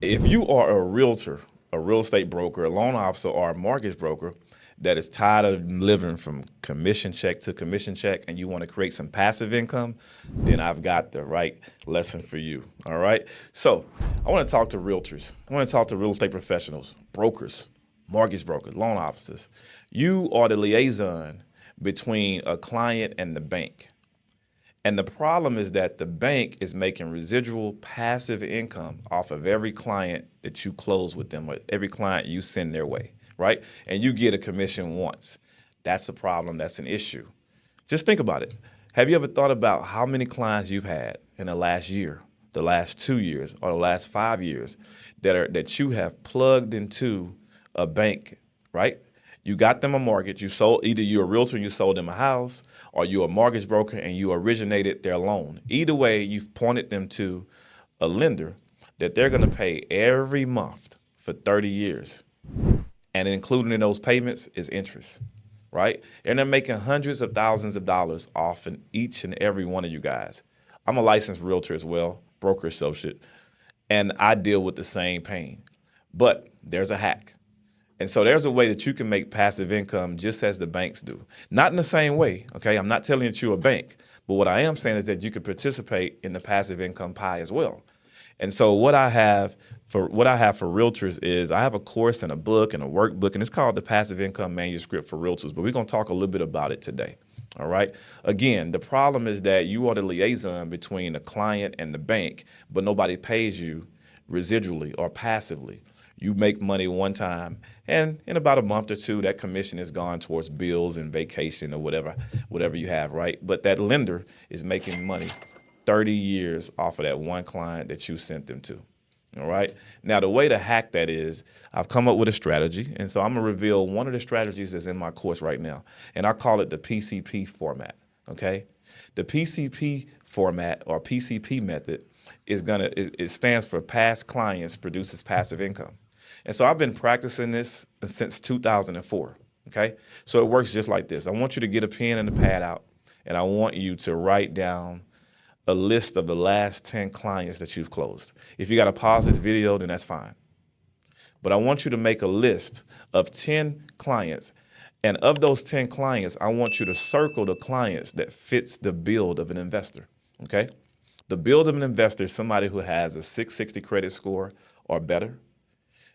If you are a realtor, a real estate broker, a loan officer, or a mortgage broker that is tired of living from commission check to commission check and you want to create some passive income, then I've got the right lesson for you. All right. So I want to talk to realtors. I want to talk to real estate professionals, brokers, mortgage brokers, loan officers. You are the liaison between a client and the bank. And the problem is that the bank is making residual passive income off of every client that you close with them, or every client you send their way, right? And you get a commission once. That's a problem. That's an issue. Just think about it. Have you ever thought about how many clients you've had in the last year, the last 2 years, or the last 5 years that you have plugged into a bank, right? You got them a mortgage. You sold, either you're a realtor and you sold them a house, or you're a mortgage broker and you originated their loan. Either way, you've pointed them to a lender that they're going to pay every month for 30 years. And including in those payments is interest, right? And they're making hundreds of thousands of dollars off in each and every one of you guys. I'm a licensed realtor as well, broker associate, and I deal with the same pain. But there's a hack. And so there's a way that you can make passive income just as the banks do. Not in the same way, okay? I'm not telling you that you're a bank, but what I am saying is that you can participate in the passive income pie as well. And so what I have for realtors is I have a course and a book and a workbook, and it's called the Passive Income Manuscript for Realtors, but we're going to talk a little bit about it today. All right. Again, the problem is that you are the liaison between the client and the bank, but nobody pays you residually or passively. You make money one time, and in about a month or two, that commission is gone towards bills and vacation or whatever you have, right? But that lender is making money 30 years off of that one client that you sent them to. All right. Now, the way to hack that is I've come up with a strategy. And so I'm going to reveal one of the strategies that's in my course right now. And I call it the PCP format. Okay. The PCP format or PCP method it stands for past clients produces passive income. And so I've been practicing this since 2004. Okay. So it works just like this. I want you to get a pen and a pad out, and I want you to write down a list of the last 10 clients that you've closed. If you got to pause this video, then that's fine. But I want you to make a list of 10 clients. And of those 10 clients, I want you to circle the clients that fits the build of an investor. Okay? The build of an investor is somebody who has a 660 credit score or better.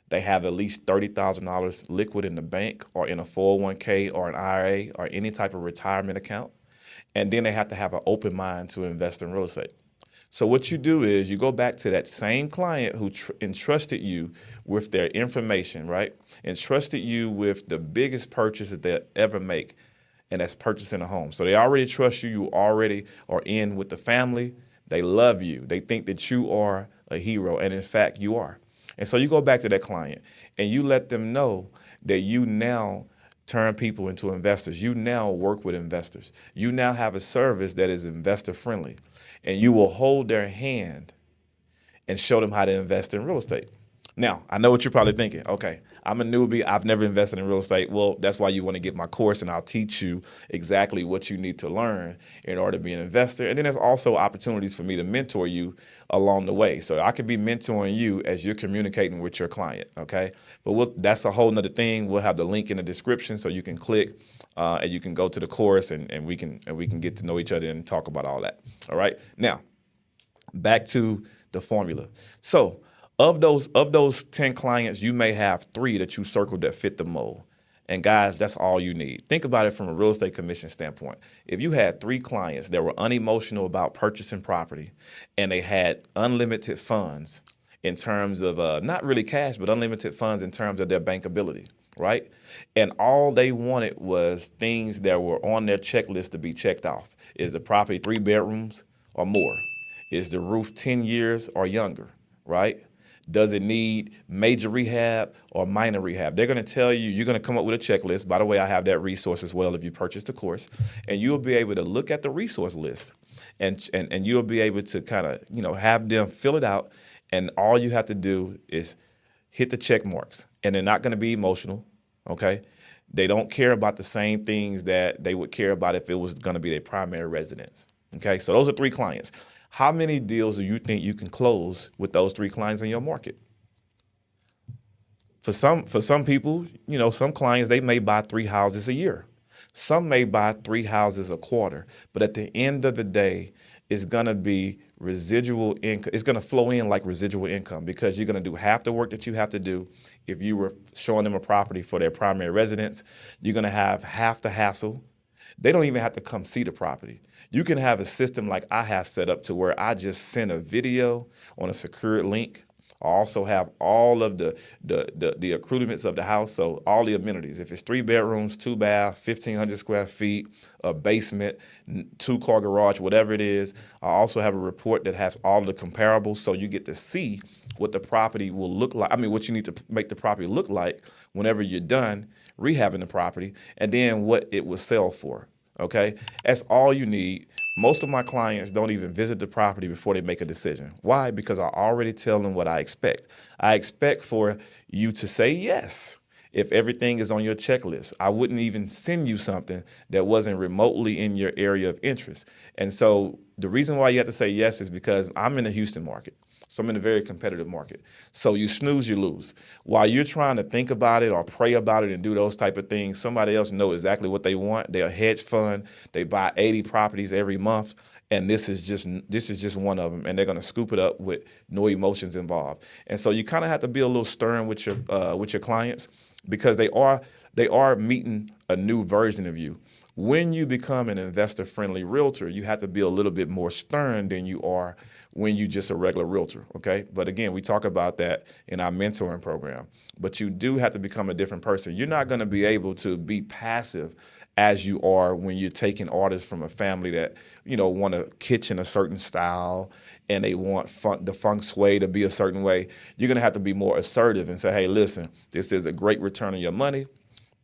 They have at least $30,000 liquid in the bank or in a 401k or an IRA or any type of retirement account. And then they have to have an open mind to invest in real estate. So what you do is you go back to that same client who entrusted you with their information, right? Entrusted you with the biggest purchase that they'll ever make, and that's purchasing a home. So they already trust you. You already are in with the family. They love you. They think that you are a hero, and in fact, you are. And so you go back to that client and you let them know that you now turn people into investors. You now work with investors. You now have a service that is investor friendly, and you will hold their hand and show them how to invest in real estate. Now, I know what you're probably thinking. Okay, I'm a newbie. I've never invested in real estate. Well, that's why you want to get my course, and I'll teach you exactly what you need to learn in order to be an investor. And then there's also opportunities for me to mentor you along the way. So I could be mentoring you as you're communicating with your client. Okay, but that's a whole nother thing. We'll have the link in the description so you can click and you can go to the course, and we can get to know each other and talk about all that. All right. Now, back to the formula. So of those 10 clients, you may have 3 that you circled that fit the mold. And guys, that's all you need. Think about it from a real estate commission standpoint. If you had 3 clients that were unemotional about purchasing property and they had unlimited funds in terms of not really cash, but unlimited funds in terms of their bankability, right? And all they wanted was things that were on their checklist to be checked off. Is the property 3 bedrooms or more? Is the roof 10 years or younger, right? Does it need major rehab or minor rehab? They're going to tell you, you're going to come up with a checklist. By the way, I have that resource as well if you purchase the course. And you'll be able to look at the resource list and you'll be able to kind of, have them fill it out. And all you have to do is hit the check marks. And they're not going to be emotional, okay? They don't care about the same things that they would care about if it was going to be their primary residence, okay? So those are 3 clients. How many deals do you think you can close with those 3 clients in your market? For some people, some clients, they may buy 3 houses a year. Some may buy 3 houses a quarter. But at the end of the day, it's gonna be residual income. It's gonna flow in like residual income because you're gonna do half the work that you have to do. If you were showing them a property for their primary residence, you're gonna have half the hassle. They don't even have to come see the property. You can have a system like I have set up to where I just send a video on a secured link. I also have all of the accoutrements of the house, so all the amenities. If it's 3 bedrooms, 2 bath, 1,500 square feet, a basement, 2-car garage, whatever it is. I also have a report that has all the comparables, so you get to see what the property will look like. I mean, what you need to make the property look like whenever you're done rehabbing the property, and then what it will sell for. Okay, that's all you need. Most of my clients don't even visit the property before they make a decision. Why? Because I already tell them what I expect. I expect for you to say yes if everything is on your checklist. I wouldn't even send you something that wasn't remotely in your area of interest. And so the reason why you have to say yes is because I'm in the Houston market. So I'm in a very competitive market. So you snooze, you lose. While you're trying to think about it or pray about it and do those type of things, somebody else knows exactly what they want. They're a hedge fund. They buy 80 properties every month, and this is just one of them. And they're going to scoop it up with no emotions involved. And so you kind of have to be a little stern with your clients because they are meeting a new version of you. When you become an investor-friendly realtor, you have to be a little bit more stern than you are when you're just a regular realtor, okay? But again, we talk about that in our mentoring program. But you do have to become a different person. You're not going to be able to be passive as you are when you're taking orders from a family that, want a kitchen a certain style and they want the feng shui to be a certain way. You're going to have to be more assertive and say, hey, listen, this is a great return on your money.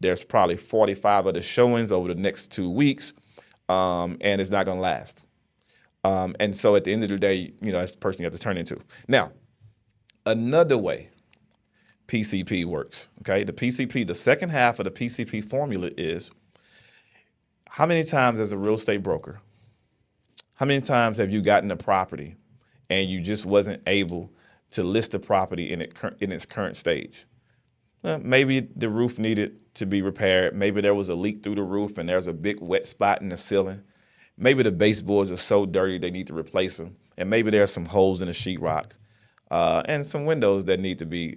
There's probably 45 of the showings over the next 2 weeks, and it's not going to last. And so at the end of the day, that's the person you have to turn into. Now, another way PCP works, okay? The second half of the PCP formula is how many times as a real estate broker, how many times have you gotten a property and you just wasn't able to list the property in its current stage? Maybe the roof needed to be repaired. Maybe there was a leak through the roof and there's a big wet spot in the ceiling. Maybe the baseboards are so dirty they need to replace them. And maybe there's some holes in the sheetrock and some windows that need to be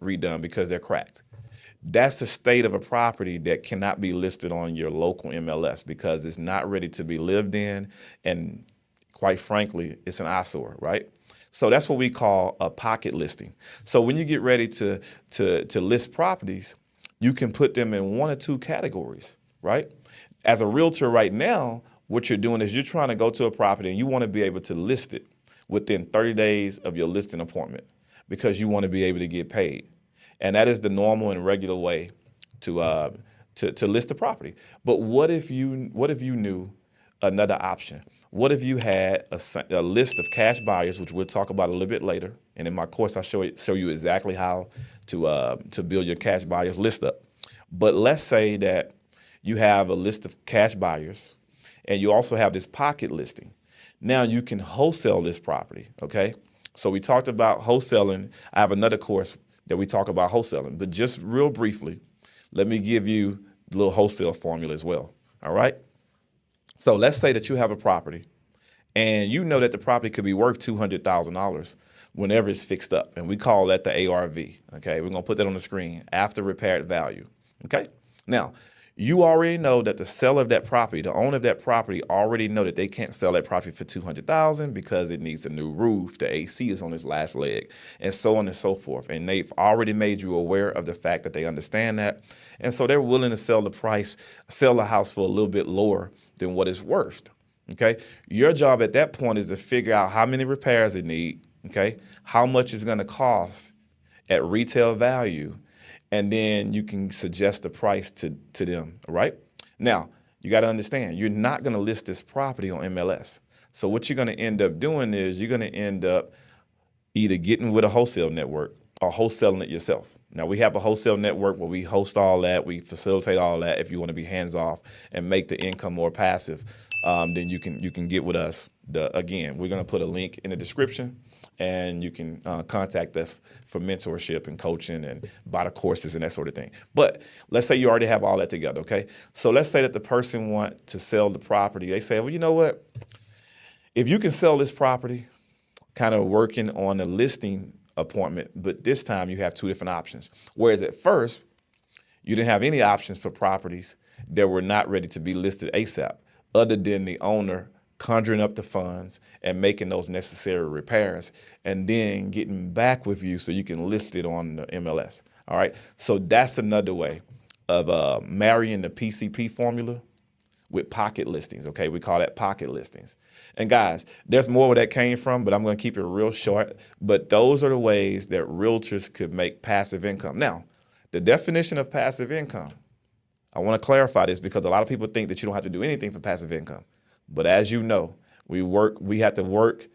redone because they're cracked. That's the state of a property that cannot be listed on your local MLS because it's not ready to be lived in. And quite frankly, it's an eyesore, right? So that's what we call a pocket listing. So when you get ready to list properties, you can put them in one or two categories, right? As a realtor right now, what you're doing is you're trying to go to a property and you want to be able to list it within 30 days of your listing appointment because you want to be able to get paid. And that is the normal and regular way to list the property. But what if you knew another option? What if you had a list of cash buyers, which we'll talk about a little bit later, and in my course I'll show you exactly how to build your cash buyers list up. But let's say that you have a list of cash buyers, and you also have this pocket listing. Now you can wholesale this property, okay? So we talked about wholesaling. I have another course that we talk about wholesaling, but just real briefly, let me give you the little wholesale formula as well, all right? So let's say that you have a property and you know that the property could be worth $200,000 whenever it's fixed up. And we call that the ARV, okay? We're gonna put that on the screen, after repaired value, okay? Now, you already know that the seller of that property, the owner of that property already know that they can't sell that property for $200,000 because it needs a new roof, the AC is on its last leg, and so on and so forth. And they've already made you aware of the fact that they understand that. And so they're willing to sell the house for a little bit lower than what it's worth, okay? Your job at that point is to figure out how many repairs it need, okay? How much it's gonna cost at retail value, and then you can suggest the price to them, all right? Now, you gotta understand, you're not gonna list this property on MLS. So what you're gonna end up doing is you're gonna end up either getting with a wholesale network or wholesaling it yourself. Now, we have a wholesale network where we host all that, we facilitate all that. If you wanna be hands-off and make the income more passive, then you can get with us. Again, we're gonna put a link in the description. And you can contact us for mentorship and coaching and buy the courses and that sort of thing. But let's say you already have all that together, okay? So let's say that the person want to sell the property. They say, well, you know what? If you can sell this property, kind of working on a listing appointment, but this time you have two different options. Whereas at first, you didn't have any options for properties that were not ready to be listed ASAP, other than the owner conjuring up the funds and making those necessary repairs and then getting back with you so you can list it on the MLS. All right. So that's another way of marrying the PCP formula with pocket listings. Okay. We call that pocket listings. And guys, there's more where that came from, but I'm going to keep it real short. But those are the ways that realtors could make passive income. Now, the definition of passive income, I want to clarify this because a lot of people think that you don't have to do anything for passive income. But as you know, we have to work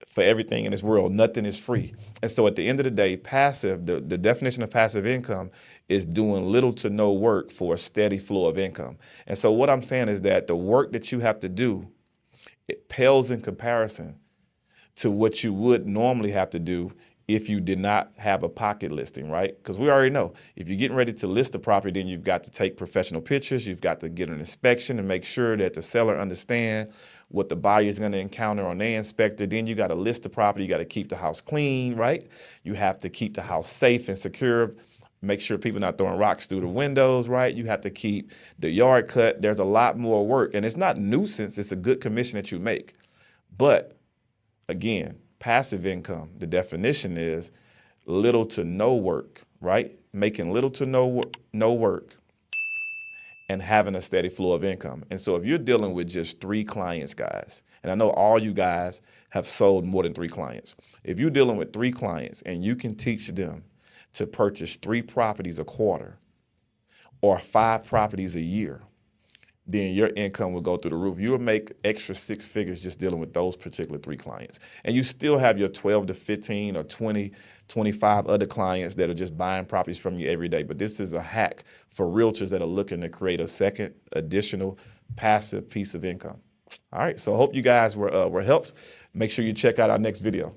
for everything in this world. Nothing is free. And so at the end of the day, passive, the definition of passive income is doing little to no work for a steady flow of income. And so what I'm saying is that the work that you have to do, it pales in comparison to what you would normally have to do if you did not have a pocket listing, right? Because we already know if you're getting ready to list the property, then you've got to take professional pictures. You've got to get an inspection and make sure that the seller understands what the buyer is going to encounter on their inspector. Then you got to list the property. You got to keep the house clean, right? You have to keep the house safe and secure. Make sure people not throwing rocks through the windows, right? You have to keep the yard cut. There's a lot more work. And it's not nuisance. It's a good commission that you make. But again, passive income, the definition is little to no work, right? Making little to no work and having a steady flow of income. And so if you're dealing with just 3 clients, guys, and I know all you guys have sold more than 3 clients. If you're dealing with 3 clients and you can teach them to purchase 3 properties a quarter or 5 properties a year, then your income will go through the roof. You will make extra 6 figures just dealing with those particular 3 clients. And you still have your 12 to 15 or 20, 25 other clients that are just buying properties from you every day. But this is a hack for realtors that are looking to create a second additional passive piece of income. All right, so I hope you guys were helped. Make sure you check out our next video.